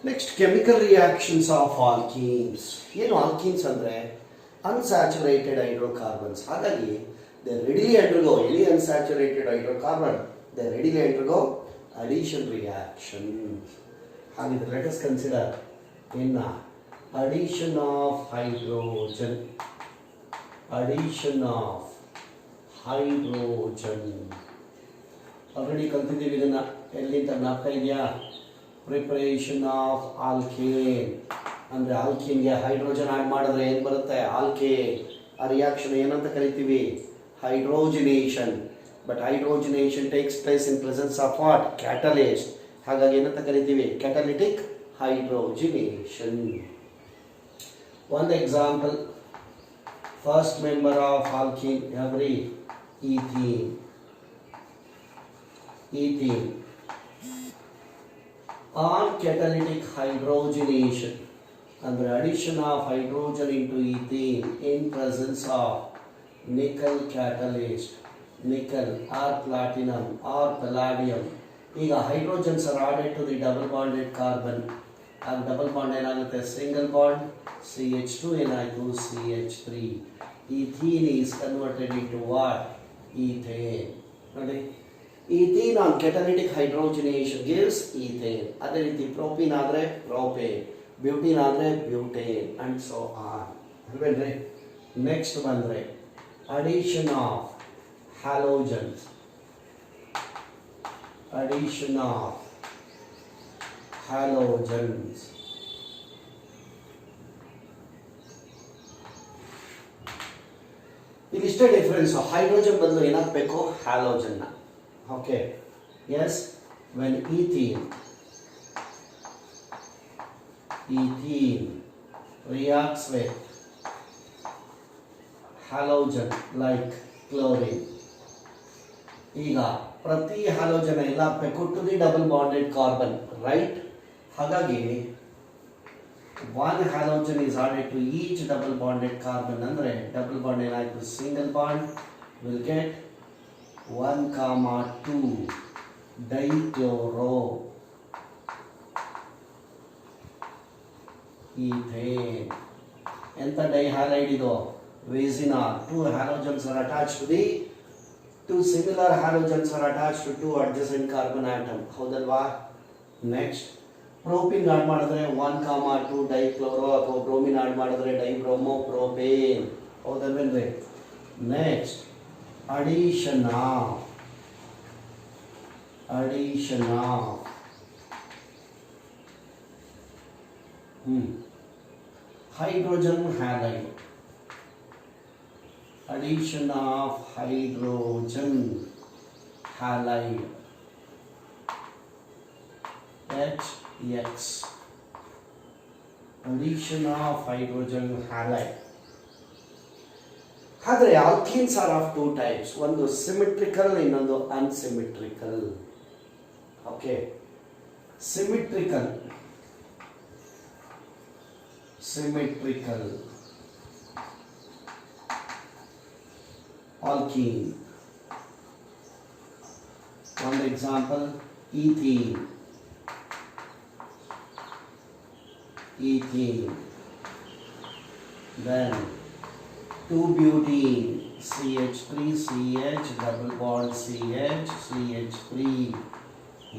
Next chemical reactions of alkenes. ಏನು alkenes ಅಂದರೆ unsaturated hydrocarbons. ಹಾಗಾಗಿ they readily undergo any unsaturated hydrocarbon they readily undergo addition reaction. ಹಾಗಿದ್ರೆ let us consider in addition of hydrogen. Addition of hydrogen already ಕಲ್ತಿದ್ದೀವಿ ಇದನ್ನು. ಎಲ್ಲಿಂದ ಜ್ಞಾಪಕ ಇದೆಯಾ? Preparation of alkane ಅಂದರೆ ಆಲ್ಕೀನ್ಗೆ ಹೈಡ್ರೋಜನ್ ಆ್ಯಡ್ ಮಾಡಿದ್ರೆ ಏನು ಬರುತ್ತೆ? ಆಲ್ಕೇನ್. ಆ ರಿಯಾಕ್ಷನ್ ಏನಂತ ಕರಿತೀವಿ? Hydrogenation. But hydrogenation takes place in presence of what? Catalyst. ಹಾಗಾಗಿ ಏನಂತ ಕರಿತೀವಿ? Catalytic hydrogenation. ಒಂದು example, first member of alkene ಯಾವ್ರಿ? Ethene. Ethene. On catalytic hydrogenation and the addition of hydrogen into ethene in presence of nickel catalyst, nickel or platinum or palladium. ಈಗ hydrogens are added to the double bonded carbon. ಆಗ double bond ಏನಾಗುತ್ತೆ? Single bond CH2 ಏನಾಯಿತು? CH3. Ethene is converted into what? Ethane. ನೋಡಿ, ethene on catalytic hydrogenation gives ethane. ಅದೇ ರೀತಿ propene ಆದರೆ propane, butene ಆದರೆ butane and so on. ಅಲ್ವೇನ್ರಿ? Next ಬಂದರೆ addition of halogens. Addition of halogens. ಇದಿಷ್ಟೇ ಡಿಫ್ರೆನ್ಸ್. ಹೈಡ್ರೋಜನ್ ಬದಲು ಏನಾಗಬೇಕು? ಹ್ಯಾಲೋಜನ್ನ. Okay, yes, when ethene reacts with halogen like chlorine, ಈಗ ಪ್ರತಿ ಹ್ಯಾಲೋಜನ್ ಎಲ್ಲ ಹಾಕಬೇಕು to the double bonded carbon, right? ಹಾಗಾಗಿ one halogen is added to each double bonded carbon ಅಂದರೆ double bond ಏನಾಯಿತು? Single bond will get 1,2 dichloro ethane. ಎಂತ ಡೈಹ್ಯಾಲೈಡ್ ಇದು? ವೇಸಿನಾಲ್. Two halogens are attached to the two similar halogens are attached to two adjacent carbon atom. ಹೌದಲ್ವಾ? Next propene add ಮಾಡಿದ್ರೆ 1,2 dichloro ಅಥವಾ bromine add ಮಾಡಿದ್ರೆ dibromo propane. ಹೌದಲ್ವೇನ್ರಿ? Next addition of hydrogen halide. Addition of hydrogen halide HX. Addition of hydrogen halide. ಆದರೆ alkenes are of two types. ಒಂದು symmetrical, ಇನ್ನೊಂದು unsymmetrical. Okay, symmetrical alkene. ಒಂದು example, ethene. Then 2-butene, CH3CH double bond CH CH3.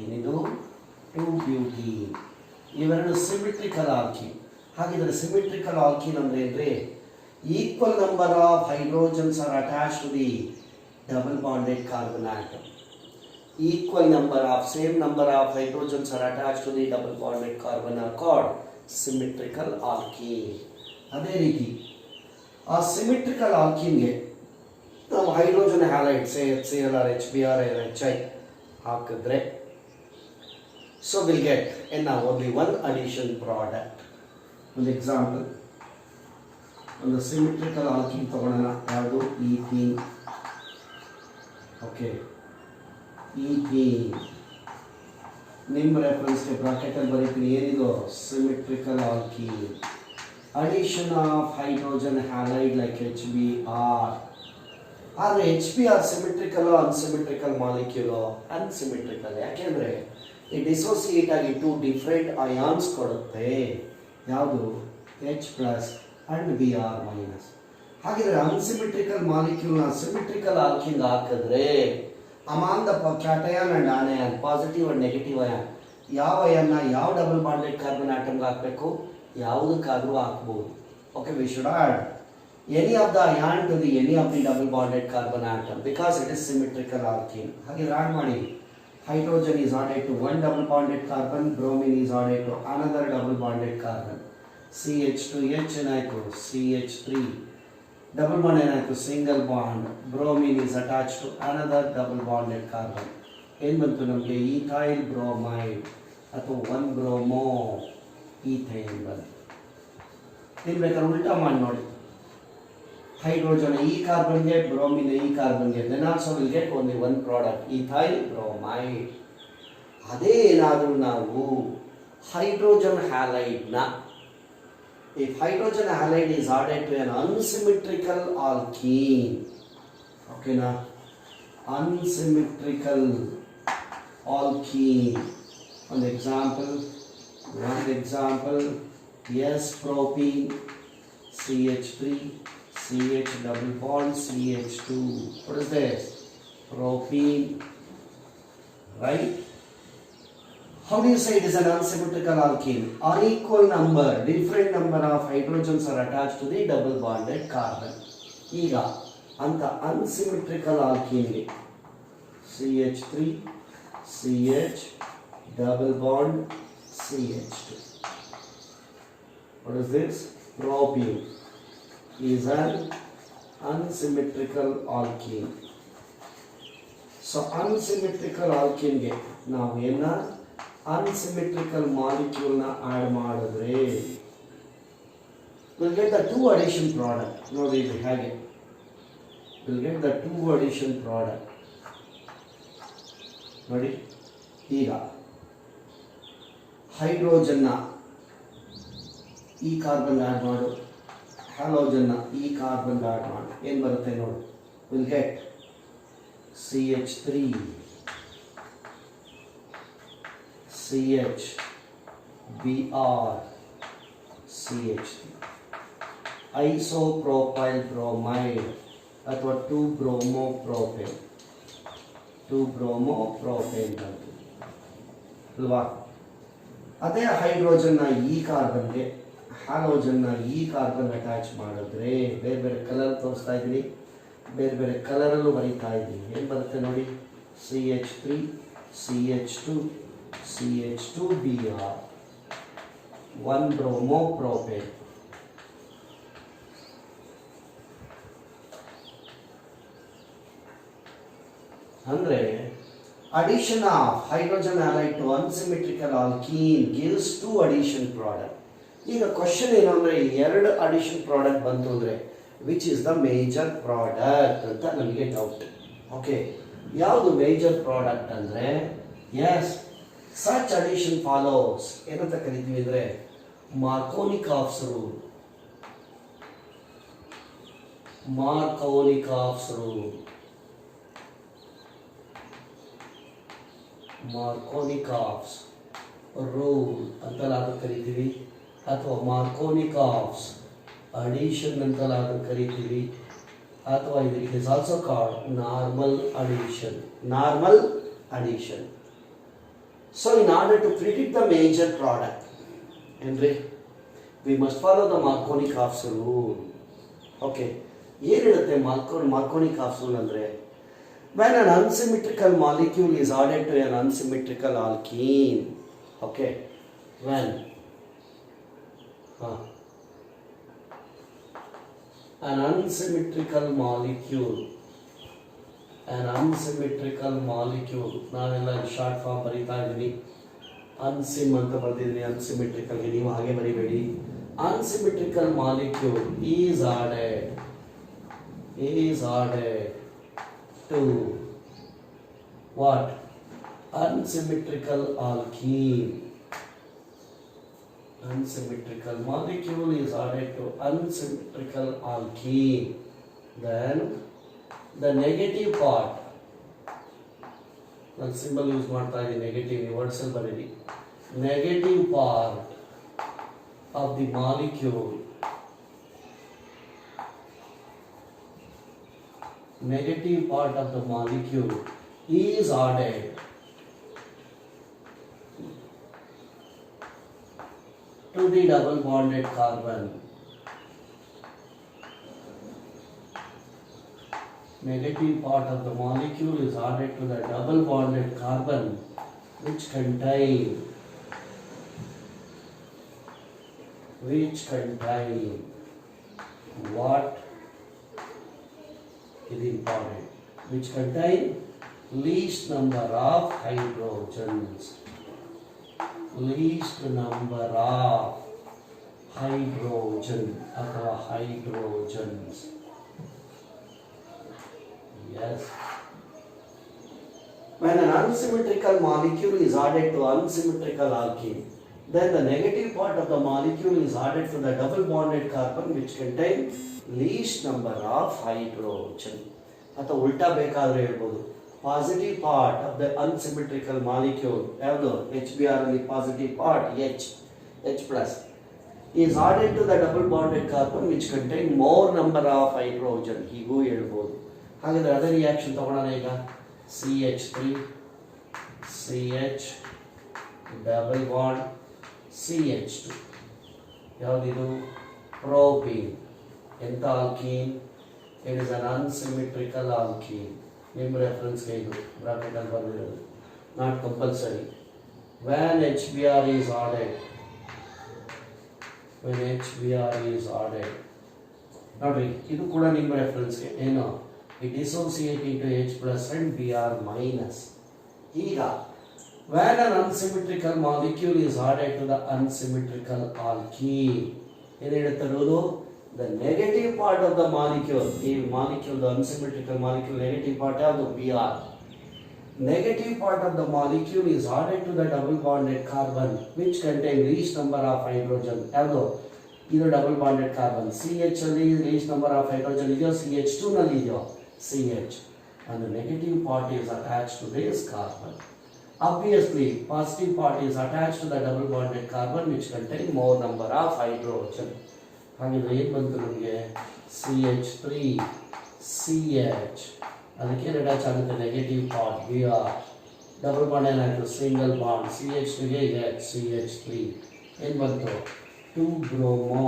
ಏನಿದು? 2-butene. ಇವೆರಡು symmetrical alkene. ಹಾಗಿದ್ರೆ symmetrical alkene ಅಂದ್ರೆ ಏನ್ರಿ? Equal number of hydrogens are attach to the double bonded carbon atom. Equal number of same number of hydrogens are attach to the double bonded carbon are called symmetrical alkene. ಅದೇ ರೀತಿ ಆ symmetrical ಆಲ್ಕೀನ್ಗೆ ನಾವು hydrogen halide HCl HBr HI ಹಾಕಿದ್ರೆ so will get only one addition product. ಒಂದು example, ಒಂದು symmetrical alkene ತಗೊಳ್ಳೋಣ. ಯಾವುದು? ಈಥೀನ್. Okay, ethene. ನಿಮ್ಮ ರೆಫರೆನ್ಸ್ಗೆ ಬ್ರಾಕೆಟಲ್ಲಿ ಬರೀತೀನಿ. ಏನಿದು? Symmetrical alkene. Addition of hydrogen halide like HBr. ಆದರೆ HBr ಸಿಮಿಟ್ರಿಕಲ್ ಅನ್ಸಿಮಿಟ್ರಿಕಲ್ ಮಾಲಿಕ್ಯೂಲ್? ಅನ್ಸಿಮಿಟ್ರಿಕಲ್. ಯಾಕೆಂದರೆ ಈ ಡಿಸೋಸಿಯೇಟ್ ಆಗಿ 2 ಡಿಫ್ರೆಂಟ್ ಅಯಾನ್ಸ್ ಕೊಡುತ್ತೆ. ಯಾವುದು? H plus and Br minus. ಹಾಗಿದ್ರೆ ಅನ್ಸಿಮೆಟ್ರಿಕಲ್ ಮಾಲಿಕ್ಯೂಲ್ನ ಸಿಮೆಟ್ರಿಕಲ್ ಆಲ್ಕಿನ್ ಹಾಕಿದ್ರೆ Aman the cation and anion, positive and negative ion, ಯಾವ ಅಯಾನ್ನ ಯಾವ ಡಬಲ್ ಬಾಂಡೆಡ್ ಕಾರ್ಬನ್ ಆಟಮ್ಗೆ ಹಾಕಬೇಕು? ಯಾವುದಕ್ಕಾದರೂ ಹಾಕ್ಬೋದು. Okay, we should add any of the ion to the any of the double bonded carbon atom because it is symmetrical alkene. ಹಾಗಿದ್ರೆ add ಮಾಡಿ. Hydrogen is added to one double bonded carbon, bromine is added to another double bonded carbon. CH2H ಏನಾಯಿತು? CH3. Double bond ಏನಾಯಿತು? Single bond. Bromine is attached to another double bonded carbon. ಏನು ಬಂತು ನಮಗೆ? Ethyl bromide ಅಥವಾ 1 bromo ethyl ಬಂತು. ಏನು ಬೇಕಾದ್ರೆ ಉಲ್ಟಾ ಮಾಡಿ ನೋಡಿ. ಹೈಡ್ರೋಜನ್ ಈ ಕಾರ್ಬನ್ಗೆ, ಬ್ರೋಮಿನ್ ಈ ಕಾರ್ಬನ್ಗೆ, then also will get only one product, ethyl bromide. ಅದೇ ಏನಾದರೂ ನಾವು hydrogen ಹ್ಯಾಲೈಡ್ನ, if hydrogen halide is added to an unsymmetrical alkene, ಓಕೆನಾ, unsymmetrical alkene, one example, S propene CH3 CH double bond CH2. What is this? Propene, right? How do you say it is an unsymmetrical alkene? Unequal number, different number of hydrogens are attached to the double bonded carbon. ಈಗ ಅಂತ unsymmetrical alkene CH3 CH double bond CH2. What is this? Propene is an unsymmetrical alkene. So unsymmetrical alkene ಗೆ ನಾವು ಏನ unsymmetrical molecule ನ add ಮಾಡಿದ್ರೆ we'll get the 2 addition product. ನೋಡಿ ಇದು ಹಾಗೆ we'll get the 2 addition product. ನೋಡಿ ಈಗ ಹೈಡ್ರೋಜನ್ ನ ಈ ಕಾರ್ಬನ್ ಆಡ್ ಮಾಡು, ಹ್ಯಾಲೋಜನ್ನ ಈ ಕಾರ್ಬನ್ ಆಡ್ ಮಾಡಿ, ಏನು ಬರುತ್ತೆ ನೋಡಿ? Will get CH3 CH Br CH3 isopropyl bromide ಅಥವಾ 2 ಬ್ರೋಮೋ ಪ್ರೋಪೇನ್ ಬಂತು ಅಲ್ವಾ? ಅದೇ ಹೈಡ್ರೋಜನ್ನ ಈ ಕಾರ್ಬನ್ಗೆ, ಹ್ಯಾಲೋಜನ್ನ ಈ ಕಾರ್ಬನ್ ಅಟ್ಯಾಚ್ ಮಾಡಿದ್ರೆ ಬೇರೆ ಬೇರೆ ಕಲರ್ ತೋರಿಸ್ತಾ ಇದ್ದೀನಿ, ಬೇರೆ ಬೇರೆ ಕಲರಲ್ಲೂ ಬರೀತಾ ಇದ್ದೀನಿ. ಏನು ಬರುತ್ತೆ ನೋಡಿ? CH3 CH2 CH2 Br 1 bromo propane. ಅಂದರೆ addition of hydrogen halide to unsymmetrical alkene gives 2 addition product. ಈಗ ಕ್ವಶನ್ ಏನು ಅಂದರೆ, 2 ಅಡಿಷನ್ ಪ್ರಾಡಕ್ಟ್ ಬಂತು ಅಂದರೆ which is the major product ಅಂತ ನಮಗೆ ಡೌಟ್. ಓಕೆ, ಯಾವುದು ಮೇಜರ್ ಪ್ರಾಡಕ್ಟ್ ಅಂದರೆ, ಎಸ್ ಸಚ್ ಅಡಿಷನ್ ಫಾಲೋಸ್ ಏನಂತ ಕರಿತೀವಿ ಅಂದರೆ ಮಾರ್ಕೋನಿಕಾಫ್ಸ್ ರೂಲ್. ಮಾರ್ಕೋನಿಕಾಫ್ಸ್ ರೂಲ್ ಅಂತಲಾದ್ರೂ ಕರಿತೀವಿ, ಅಥವಾ ಮಾರ್ಕೋನಿಕಾಫ್ಸ್ ಅಡಿಷನ್ ಅಂತಲಾದ್ರೂ ಕರಿತೀವಿ, ಅಥವಾ it is also called normal addition. So in order to predict the major product ಏನ್ರಿ, we must follow the Markovnikov's rule. Okay, ಏನು ಹೇಳುತ್ತೆ ಮಾರ್ಕೋನಿಕಾಫ್ಸ್ ರೂಲ್ ಅಂದರೆ, when an unsymmetrical molecule is added to an unsymmetrical alkene, okay, when an unsymmetrical molecule ನಾವೆಲ್ಲ short form ಬರೀತಾ ಇದ್ದೀನಿ, unsym ಅಂತ ಬರ್ತಿದ್ದೀನಿ, ಅನ್ಸಿಮೆಟ್ರಿಕಲ್ಗೆ ನೀವು ಹಾಗೆ ಬರೀಬೇಡಿ. Unsymmetrical molecule is added to what? Unsymmetrical alkene. Unsymmetrical molecule is added to unsymmetrical alkene. Then the negative part ನಾನು ಸಿಂಬಲ್ ಯೂಸ್ ಮಾಡ್ತಾ ಇದ್ದೀನಿ ನೆಗೆಟಿವ್, ವರ್ಡ್ಸಲ್ಲಿ ಬರೀರಿ. Negative part of the molecule, negative part of the molecule is added to the double bonded carbon. Negative part of the molecule is added to the double bonded carbon which contain what is important, which contain least number of hydrogens, least number of hydrogen ಅಥವಾ hydrogens. Yes. When an unsymmetrical molecule is added to unsymmetrical alkene, then the negative part of the molecule is added to the double bonded carbon which contain least number of hydrogen. ಅಥವಾ ಉಲ್ಟಾ ಬೇಕಾದ್ರೆ ಹೇಳ್ಬೋದು, positive part of the ಅನ್ಸಿಮೆಟ್ರಿಕಲ್ molecule ಯಾವುದು HBr ಅಲ್ಲಿ positive part H plus is added to the double bonded carbon which contain more number of hydrogen. ಹೀಗೂ ಹೇಳ್ಬೋದು. ಹಾಗಾದ್ರೆ ಅದೇ ರಿಯಾಕ್ಷನ್ ತಗೊಳ್ಳೋಣ ಈಗ. CH3 CH double bond CH2 ಯಾವುದಿದು ಪ್ರೋಪೀನ್. ಎಂಥ alkene? It is an unsymmetrical alkene. ನಿಮ್ಮ ರೆಫರೆನ್ಸ್ಗೆ ಇದು ಬ್ರಾಕೆಟಲ್ಲಿ ಬರೆದಿರೋದು, not compulsory. When HBr is added, ನೋಡ್ರಿ ಇದು ಕೂಡ ನಿಮ್ಮ ರೆಫರೆನ್ಸ್ಗೆ ಏನು, it dissociate into H plus and Br minus. ಈಗ when an unsymmetrical molecule is added to the unsymmetrical alkene, ಏನು ಹೇಳ್ತಿರೋದು, the negative part of the molecule, the molecule, the unsymmetrical molecule, negative part ಯಾವುದು Br. Negative part of the molecule is added to the double bonded carbon which contain least number of hydrogen. ಯಾವುದು ಇದು double bonded carbon. CH ಅಲ್ಲಿ least number of hydrogen ಇದೆಯೋ, CH2 ನಲ್ಲಿ ಇದೆಯೋ CH, and the negative part is attached to this carbon. Obviously positive part is attached to the double bonded carbon which contain more number of hydrogen. ಹಾಗಿದ್ರೆ ಏನು ಬಂತು ನಮಗೆ, CH3 CH, ಅದಕ್ಕೆ attach ಆಗುತ್ತೆ negative part Br, double bond ಏನಾಯಿತು single bond CH2ಗೆ H CH3, ಏನು ಬಂತು 2-bromo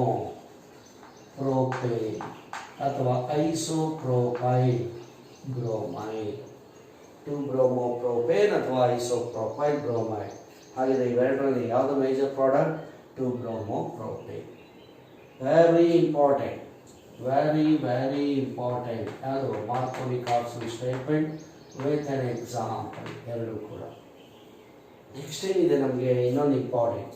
propane ಅಥವಾ ಐಸೋಪ್ರೋಪೈಲ್ ಬ್ರೋಮೈಡ್. 2-bromo propane ಅಥವಾ ಐಸೋಪ್ರೋಪೈಲ್ ಬ್ರೋಮೈಡ್. ಹಾಗಿದ್ರೆ ಇವೆರಡರಲ್ಲಿ ಯಾವುದು major product? 2-bromo propane. Very important, very important. ಯಾವುದು Markovnikov's statement with an example, ಎರಡು ಕೂಡ. ನೆಕ್ಸ್ಟ್ ಏನಿದೆ ನಮಗೆ ಇನ್ನೊಂದು important,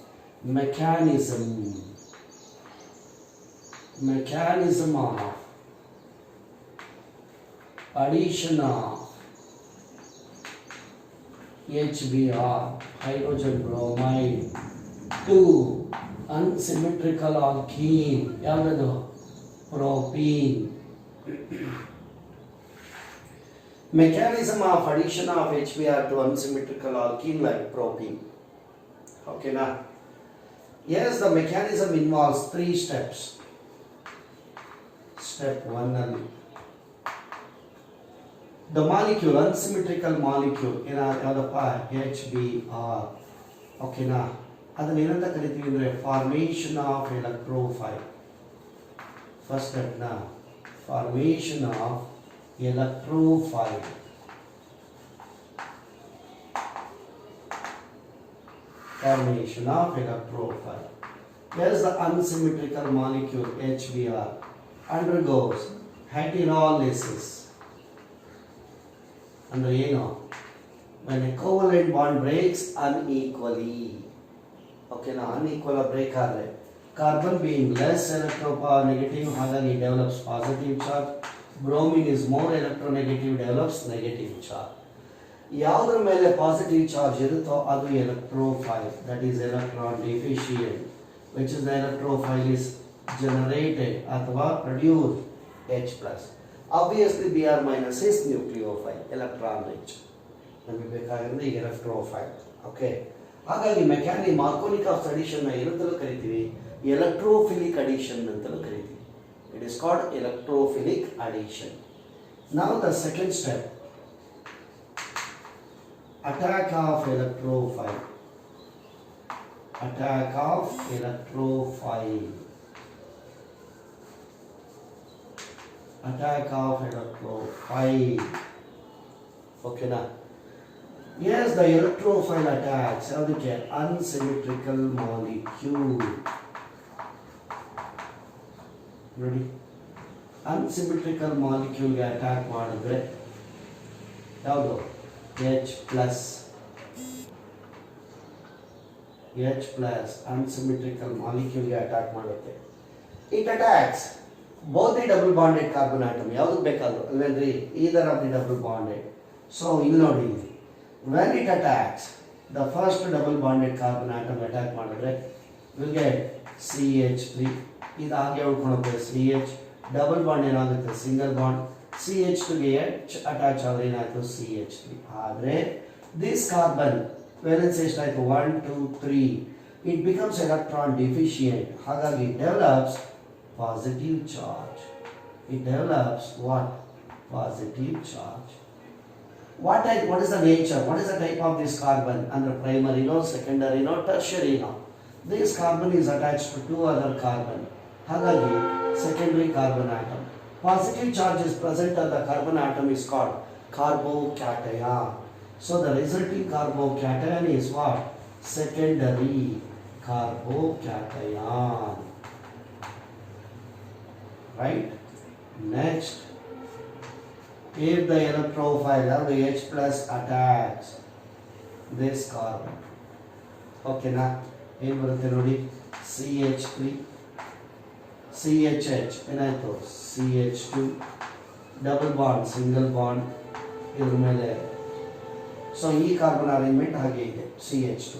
mechanism of addition of HBr hydrogen bromide to unsymmetrical alkene ಯಾವುದು propene. Mechanism of addition of HBr to unsymmetrical alkene like propene. Okay na? Yes, the mechanism involves 3 steps. Step 1 ಅಲ್ಲಿ the molecule, unsymmetrical molecule ಯಾವುದಪ್ಪ HBr. ಓಕೆನಾ, ಅದನ್ನ ಏನಂತ ಕರಿತೀವಿ ಅಂದರೆ formation of electrophile. First ಸ್ಟೆಪ್ನ formation of electrophile. Formation of electrophile. As the unsymmetrical molecule HBr undergoes heterolysis, ಅಂದ್ರೆ ಏನು, when a covalent bond breaks unequally. ಓಕೆನಾ, unequal break ಆದರೆ ಕಾರ್ಬನ್ being less electronegative ಹಾಗಾಗಿ develops positive charge, bromine is more electronegative, develops negative charge. ಯಾವುದರ ಮೇಲೆ positive charge ಇರುತ್ತೋ ಅದು electrophile, that is electron deficient, which is the electrophile is generated ಅಥವಾ produced H+. Obviously Br- is nucleophile, electron rich. ನಮಗೆ ಬೇಕಾಗಿರೋದು ಈಗ ಎಲೆಕ್ಟ್ರೋಫೈಲ್. Okay, ಹಾಗಾಗಿ ಮಾರ್ಕೋನಿಕ್ of addition ಏನಂತಲೂ ಕರಿತೀವಿ, ಎಲೆಕ್ಟ್ರೋಫಿಲಿಕ್ ಅಡಿಷನ್ ಅಂತಲೂ ಕರಿತೀವಿ. It is called electrophilic addition. Now the second step, attack of electrophile. Attack of electrophile. Attack of electrophile. Okay now. Yes, the electrophile attacks ಅದಕ್ಕೆ unsymmetrical molecule. ನೋಡಿ, ಅನ್ಸಿಮೆಟ್ರಿಕಲ್ ಮಾಲಿಕ್ಯೂಲ್ಗೆ attack ಮಾಡಿದ್ರೆ ಯಾವುದು H plus unsymmetrical ಮಾಲಿಕ್ಯೂಲ್ಗೆ attack ಮಾಡುತ್ತೆ. It attacks both the double bonded carbon atom. ಯಾವುದಕ್ಕೆ ಬೇಕಾದ್ರು ಅಲ್ವೇನ್ರಿ, either of the double bonded. So ಇಲ್ಲಿ ನೋಡಿ, when it attacks the first double bonded carbon atom attack ಮಾಡಿದ್ರೆ ವಿಲ್ ಗೆಟ್ CH3. ಇದು ಹಾಗೆ ಉಳ್ಕೊಳುತ್ತೆ CH. ಡಬಲ್ ಬಾಂಡ್ ಏನಾಗುತ್ತೆ, ಸಿಂಗಲ್ ಬಾಂಡ್. CH2ಗೆ H ಅಟ್ಯಾಚ್ ಆದರೆ ಏನಾಯಿತು CH3. ಆದರೆ ದಿಸ್ ಕಾರ್ಬನ್ ವೇಲೆನ್ಸ್ ಎಷ್ಟಾಯಿತು 1 2 3. It becomes electron deficient. ಹಾಗಾಗಿ develops positive charge. It develops what, positive charge. What is the nature? What is the type of this carbon? Under primary no, secondary no, tertiary no. This carbon is attached to two other carbon. ಹಾಗಾಗಿ secondary carbon atom. Positive charge is present on the carbon atom is called carbocation. So the resulting carbocation is what? Secondary carbocation. Right? Next, if the electrophile or the H plus attacks this carbon, okay na, ಏನು ಬರುತ್ತೆ ನೋಡಿ, CH3 CHH ಏನಾಯಿತು CH2, double bond single bond ಇದ್ರ ಮೇಲೆ. So ಈ carbon arrangement ಹಾಗೆ ಇದೆ CH2.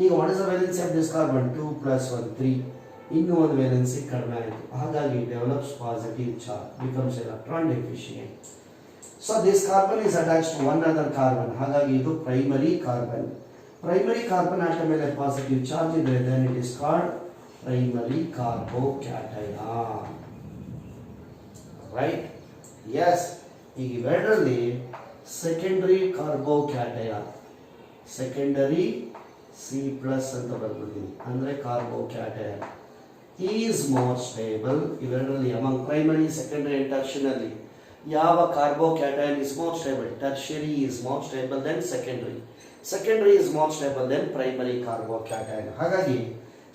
ಈಗ what is the valency of this carbon 2 + 1 3. ಇನ್ನೂ ಒಂದು ವೇಲೆನ್ಸಿ ಕಡಿಮೆ ಆಯಿತು, ಹಾಗಾಗಿ develops positive charge, becomes electron deficient. So this carbon is attach to one other carbon. ಹಾಗಾಗಿ ಇದು primary carbon. Primary carbon atom ಮೇಲೆ ಪಾಸಿಟಿವ್ ಚಾರ್ಜ್ ಇದೆ, then it is called primary carbocation. Right? Yes. ಈಗ ಇವೆರಡರಲ್ಲಿ secondary carbocation, secondary C+ ಅಂತ ಬರ್ಬಿಡ್ತೀನಿ, ಅಂದರೆ carbocation is more stable. ಇವೆರಡರಲ್ಲಿ among primary, secondary and tertiary ಯಾವ carbocation is more stable? Tertiary is more stable than secondary. Secondary is more stable than primary carbocation. ಹಾಗಾಗಿ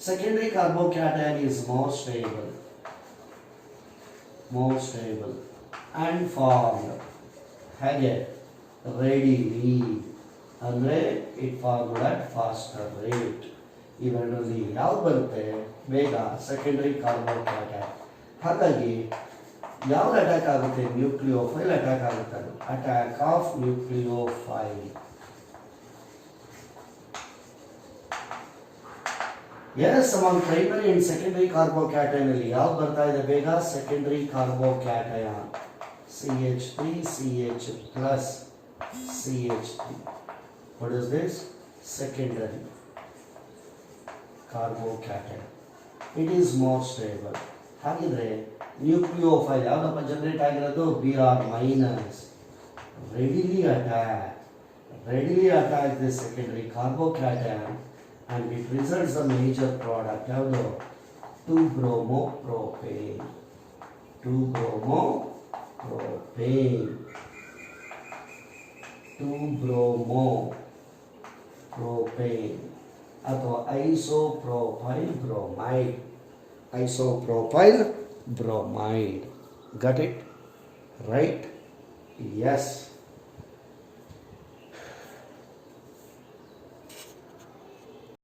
secondary carbocation is more stable and formed ಹಾಗೆ readily, ಅಂದರೆ it formed at faster rate. ಇವೆರಡರಲ್ಲಿ ಯಾವ್ದು ಬರುತ್ತೆ ಬೇಗ? Secondary carbocation. ಹಾಗಾಗಿ ಯಾವ್ದು attack ಆಗುತ್ತೆ? Nucleophile attack ಆಗುತ್ತೆ. ಅದು attack of nucleophile. Yes, among primary and secondary carbocation ಅಲ್ಲಿ ಯಾವ್ದು ಬರ್ತಾ ಇದೆ ಬೇಗ? Secondary carbocation. CH3 CH plus CH3. What is this? Secondary carbocation. It is more stable. ಹಾಗಿದ್ರೆ ನ್ಯೂಕ್ಲಿಯೋಫೈಲ್ ಯಾವ್ದಪ್ಪ ಜನರೇಟ್ ಆಗಿರೋದು? Br minus. Readily attack this secondary carbocation and it results the major product ಯಾವುದು? 2-bromopropane. 2-bromopropane ಅಥವಾ isopropyl bromide. Got it? Right? Yes.